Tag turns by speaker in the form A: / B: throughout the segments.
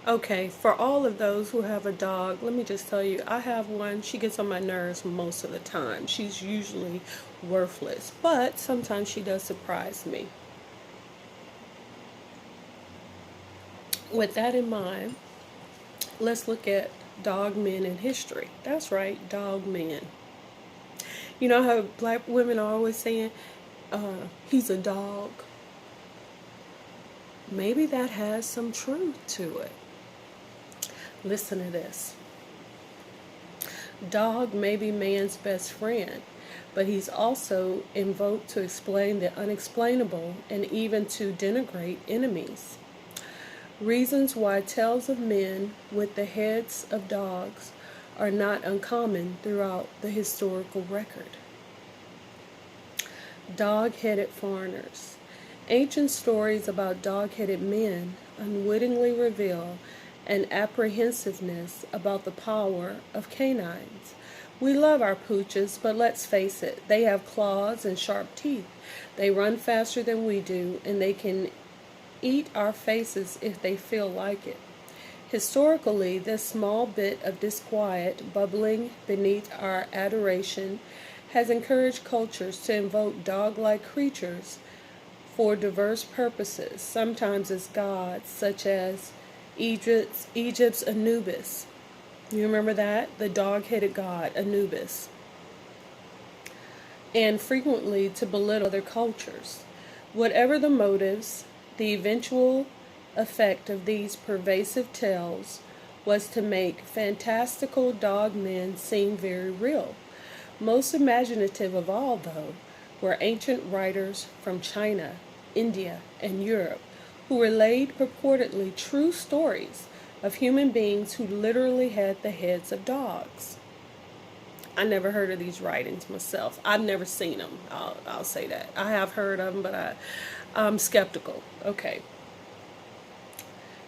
A: Okay, for all of those who have a dog, let me just tell you, I have one. She gets on my nerves most of the time. She's usually worthless, but sometimes she does surprise me. With that in mind, let's look at dog men in history. That's right, dog men. You know how black women are always saying, he's a dog? Maybe that has some truth to it. Listen to this. Dog may be man's best friend, but he's also invoked to explain the unexplainable and even to denigrate enemies. Reasons why tales of men with the heads of dogs are not uncommon throughout the historical record. Dog-headed foreigners. Ancient stories about dog-headed men unwittingly reveal an apprehensiveness about the power of canines. We love our pooches, but let's face it, they have claws and sharp teeth. They run faster than we do, and they can eat our faces if they feel like it. Historically, this small bit of disquiet bubbling beneath our adoration has encouraged cultures to invoke dog-like creatures for diverse purposes, sometimes as gods, such as Egypt's Anubis. You remember that? The dog-headed god, Anubis. And frequently to belittle other cultures. Whatever the motives, the eventual effect of these pervasive tales was to make fantastical dog men seem very real. Most imaginative of all, though, were ancient writers from China, India, and Europe who relayed purportedly true stories of human beings who literally had the heads of dogs. I never heard of these writings myself. I've never seen them. I'll say that. I have heard of them, but I'm skeptical. Okay.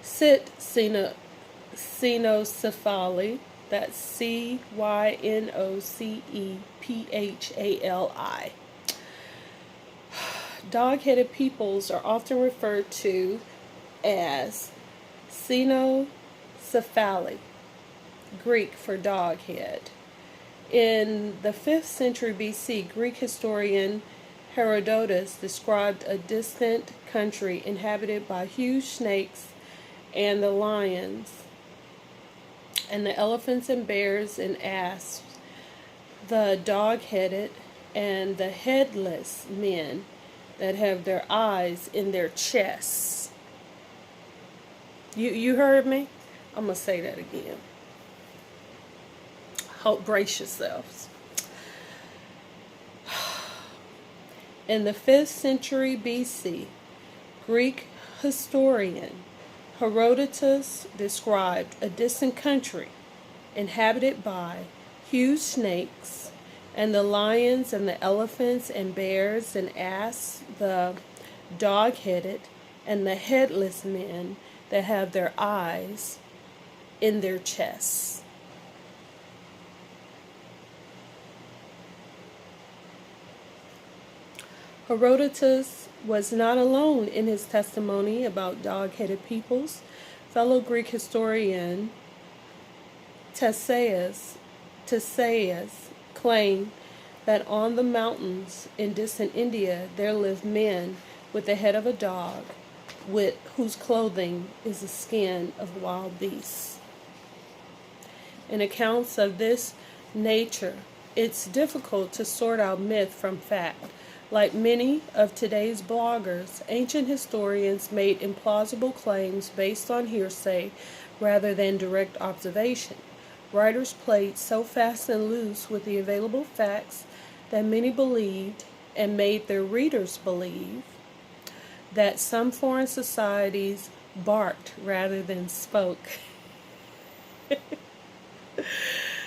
A: Cynocephali. That's Cynocephali. Dog-headed peoples are often referred to as Cynocephali, Greek for dog head. In the 5th century BC, Greek historian Herodotus described a distant country inhabited by huge snakes and the lions, and the elephants and bears and asps, the dog-headed and the headless men that have their eyes in their chests. You heard me? I'm going to say that again. Hope, brace yourselves. In the 5th century BC, Greek historian Herodotus described a distant country inhabited by huge snakes and the lions and the elephants and bears and asps, the dog-headed and the headless men that have their eyes in their chests. Herodotus was not alone in his testimony about dog-headed peoples. Fellow Greek historian Ctesias claimed that on the mountains in distant India there lived men with the head of a dog, whose clothing is the skin of wild beasts. In accounts of this nature, it's difficult to sort out myth from fact. Like many of today's bloggers, ancient historians made implausible claims based on hearsay rather than direct observation. Writers played so fast and loose with the available facts that many believed and made their readers believe that some foreign societies barked rather than spoke.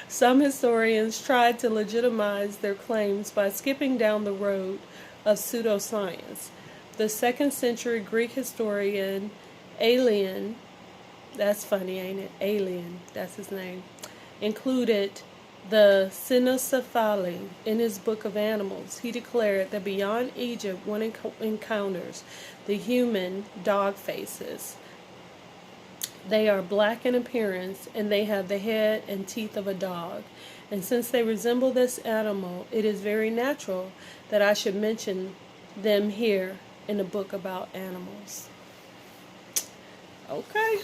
A: Some historians tried to legitimize their claims by skipping down the road of pseudoscience. The 2nd century Greek historian Aelian, that's funny, ain't it? Aelian, that's his name, included the Cynocephali in his book of animals. He declared that beyond Egypt one encounters the human dog faces. They are black in appearance, and they have the head and teeth of a dog. And since they resemble this animal, it is very natural that I should mention them here in a book about animals. Okay.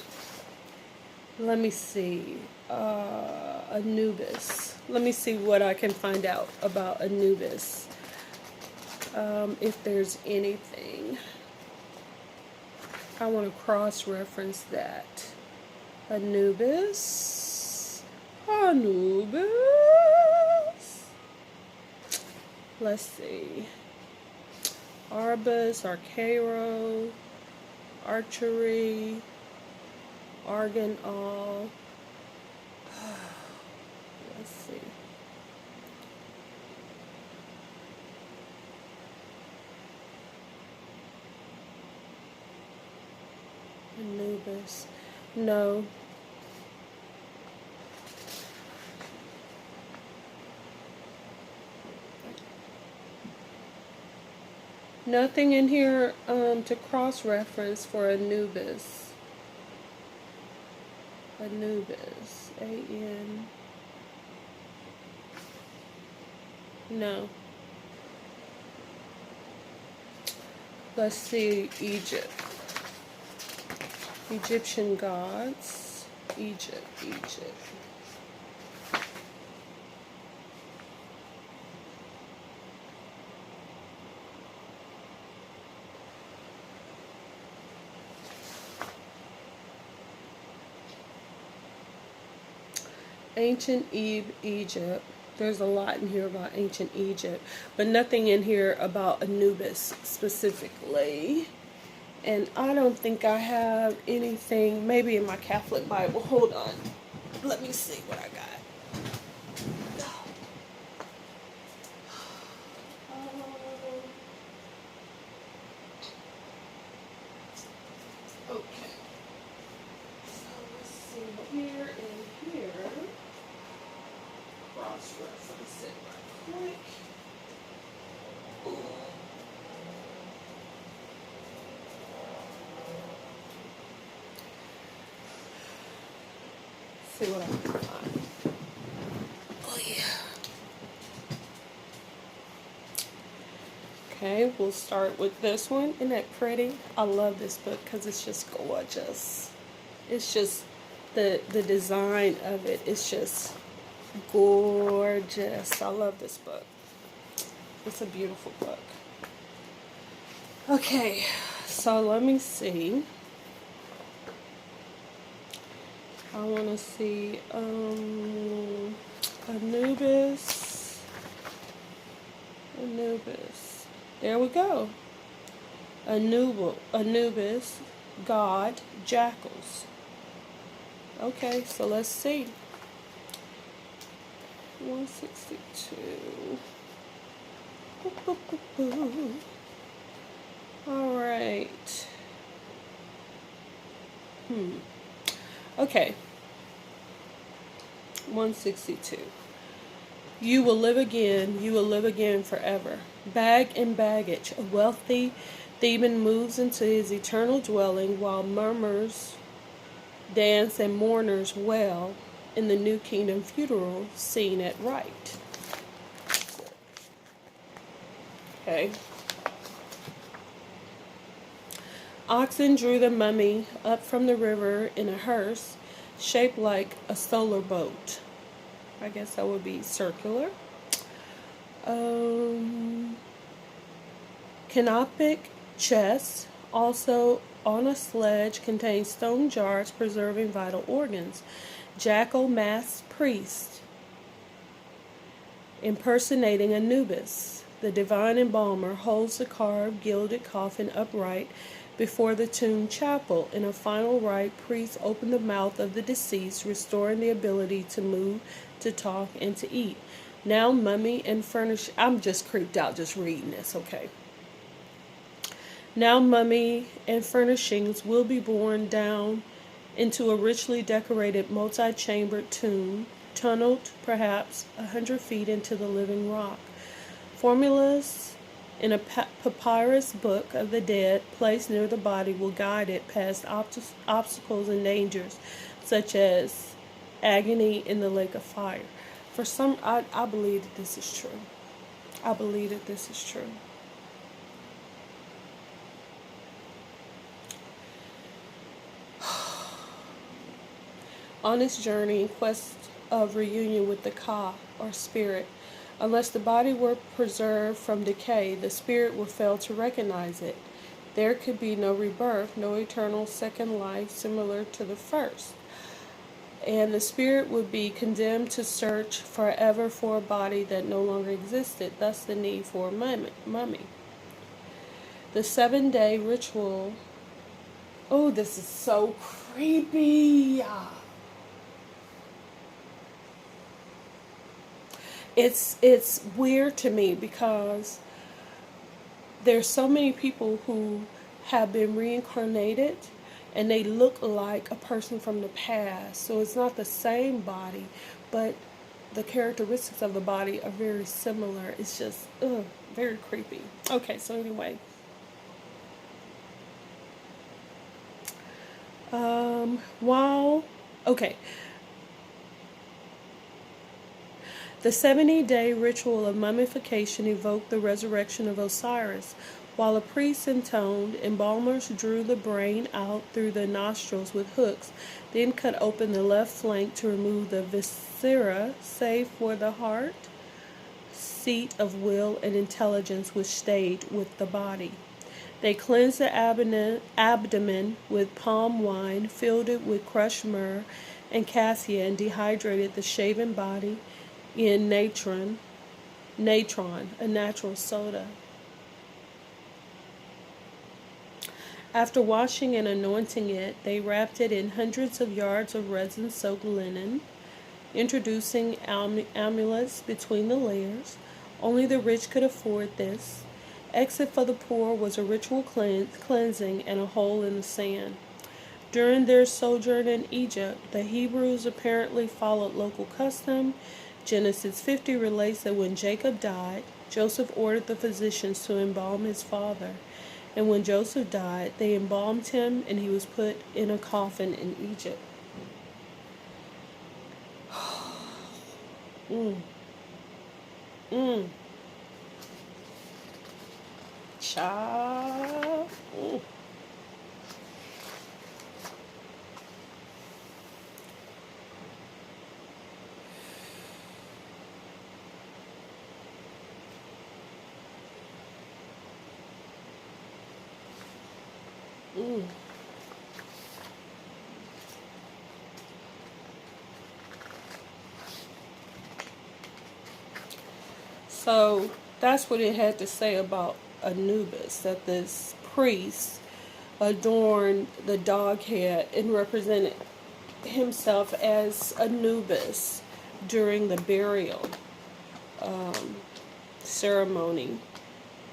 A: Let me see. Anubis. Let me see what I can find out about Anubis. If there's anything. I want to cross-reference that. Anubis. Anubis. Let's see. Arbus, Arcaro, Archery, Argonol. Let's see. Anubis. No. Nothing in here to cross-reference for Anubis. Anubis. A-N. No. Let's see. Egypt. Egyptian gods. Egypt. Ancient Egypt. There's a lot in here about ancient Egypt, but nothing in here about Anubis specifically. And I don't think I have anything, maybe in my Catholic Bible. Hold on. Let me see what I got. Okay. So let's see here and here. Cross-reference it right quick. See what I can find. Oh yeah. Okay, we'll start with this one. Isn't that pretty? I love this book because it's just gorgeous. It's just the design of it is just gorgeous. I love this book. It's a beautiful book. Okay, so let me see. I want to see Anubis. There we go. Anubis, god, jackals. Okay, so let's see. 162. All right. Okay. 162. You will live again forever. Bag and baggage. A wealthy Theban moves into his eternal dwelling while murmurs dance and mourners wail in the new kingdom funeral scene at right. Okay. Oxen drew the mummy up from the river in a hearse shaped like a solar boat. I guess that would be circular. Canopic chests, also on a sledge, contain stone jars preserving vital organs. Jackal masked priest impersonating Anubis. The divine embalmer holds the carved gilded coffin upright before the tomb chapel. In a final rite, priests open the mouth of the deceased, restoring the ability to move, to talk, and to eat. Now mummy and furnish. I'm just creeped out just reading this, okay. Now mummy and furnishings will be borne down into a richly decorated multi-chambered tomb, tunneled perhaps 100 feet into the living rock. Formulas in a papyrus book of the dead placed near the body will guide it past obstacles and dangers, such as agony in the lake of fire. For some, I believe that this is true. I believe that this is true. On its journey in quest of reunion with the Ka, or spirit, unless the body were preserved from decay, the spirit would fail to recognize it. There could be no rebirth, no eternal second life similar to the first. And the spirit would be condemned to search forever for a body that no longer existed, thus the need for a mummy. The 7-day ritual. Oh, this is so creepy. It's weird to me because there's so many people who have been reincarnated and they look like a person from the past. So it's not the same body, but the characteristics of the body are very similar. It's just very creepy. Okay, so anyway. The 70-day ritual of mummification evoked the resurrection of Osiris. While a priest intoned, embalmers drew the brain out through the nostrils with hooks, then cut open the left flank to remove the viscera, save for the heart, seat of will and intelligence which stayed with the body. They cleansed the abdomen with palm wine, filled it with crushed myrrh and cassia, and dehydrated the shaven body in natron, a natural soda. After washing and anointing it, they wrapped it in hundreds of yards of resin-soaked linen, introducing amulets between the layers. Only the rich could afford this. Exit for the poor was a ritual cleansing and a hole in the sand. During their sojourn in Egypt, the Hebrews apparently followed local custom. Genesis 50 relates that when Jacob died, Joseph ordered the physicians to embalm his father. And when Joseph died, they embalmed him, and he was put in a coffin in Egypt. Child. So that's what it had to say about Anubis, that this priest adorned the dog head and represented himself as Anubis during the burial ceremony.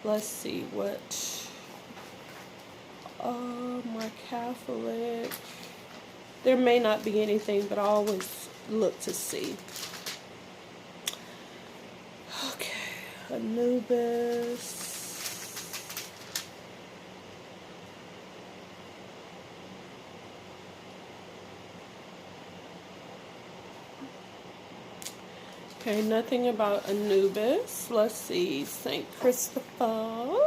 A: Let's see what my Catholic. There may not be anything, but I always look to see. Okay, Anubis. Okay, nothing about Anubis. Let's see, Saint Christopher.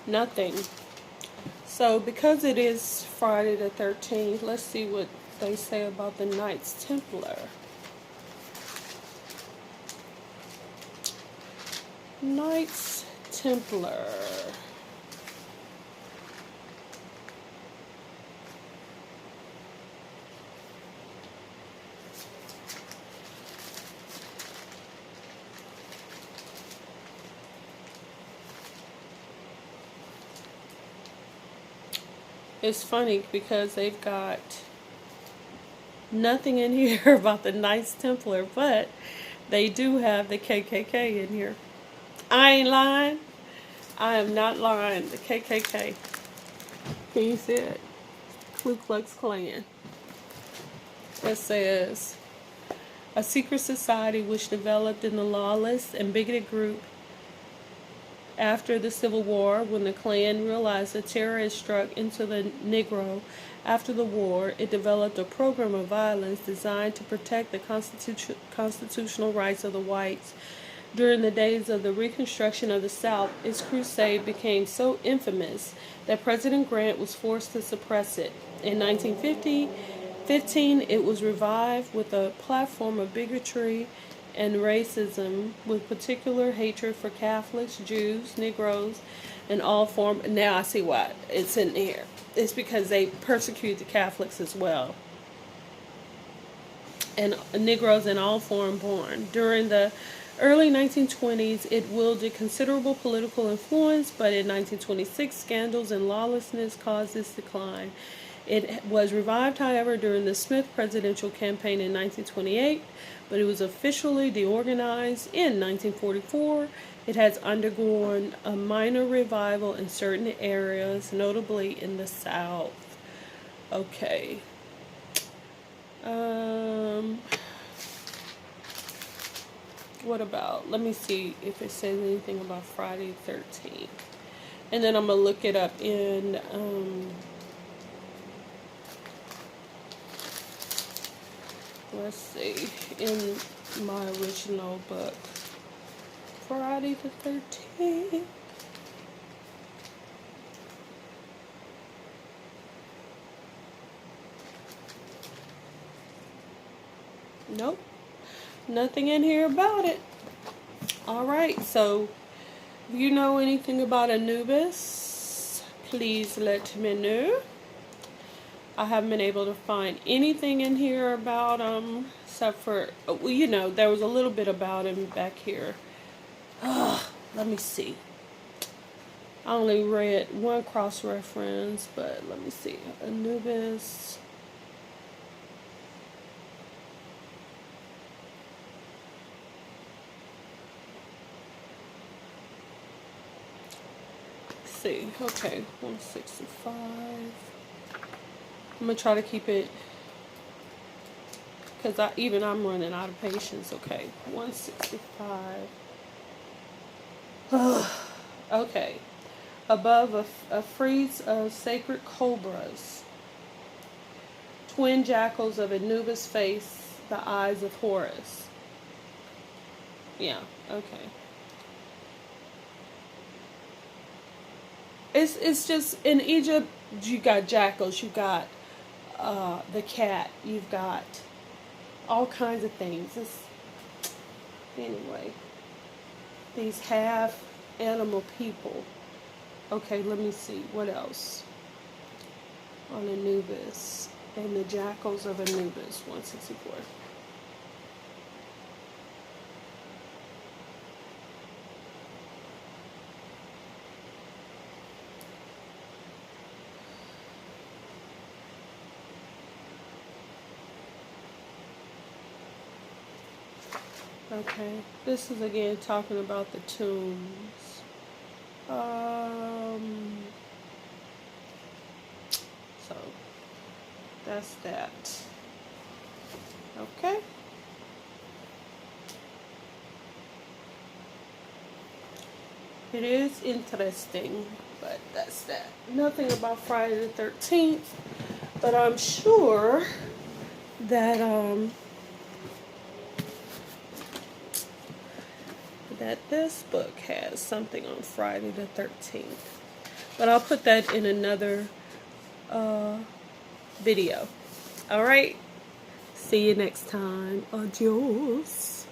A: Nothing. So because it is Friday the 13th, let's see what they say about the Knights Templar. Knights Templar. It's funny because they've got nothing in here about the Knights Templar, but they do have the KKK in here. I ain't lying. I am not lying. The KKK. Can you see it? Ku Klux Klan. It says, a secret society which developed in the lawless and bigoted group after the Civil War, when the Klan realized the terror had struck into the Negro after the war, it developed a program of violence designed to protect the constitutional rights of the whites. During the days of the Reconstruction of the South, its crusade became so infamous that President Grant was forced to suppress it. In 1915, it was revived with a platform of bigotry and racism, with particular hatred for Catholics, Jews, Negroes, and all forms. Now I see why it's in here. It's because they persecute the Catholics as well, and Negroes in all foreign born. During the early 1920s, it wielded considerable political influence, but in 1926, scandals and lawlessness caused its decline. It was revived, however, during the Smith presidential campaign in 1928, but it was officially deorganized in 1944. It has undergone a minor revival in certain areas, notably in the South. Okay. What about, let me see if it says anything about Friday the 13th. And then I'm going to look it up in, let's see, in my original book. Friday the 13th. Nope. Nothing in here about it. Alright, so if you know anything about Anubis, please let me know. I haven't been able to find anything in here about him, except for, well, you know, there was a little bit about him back here. Let me see. I only read one cross-reference, but let me see. Anubis. Let's see. Okay, 165. I'm going to try to keep it, because I'm running out of patience. Okay, 165. Okay. Above a frieze of sacred cobras. Twin jackals of Anubis face the eyes of Horus. Yeah, okay. It's just, in Egypt, you got jackals, you got the cat, you've got all kinds of things. Anyway, these half animal people. Okay, let me see what else on Anubis and the jackals of Anubis. 164. Okay, this is again talking about the tombs. So that's that. Okay. It is interesting, but that's that. Nothing about Friday the 13th, but I'm sure that that this book has something on Friday the 13th. But I'll put that in another video. All right. See you next time. Adios.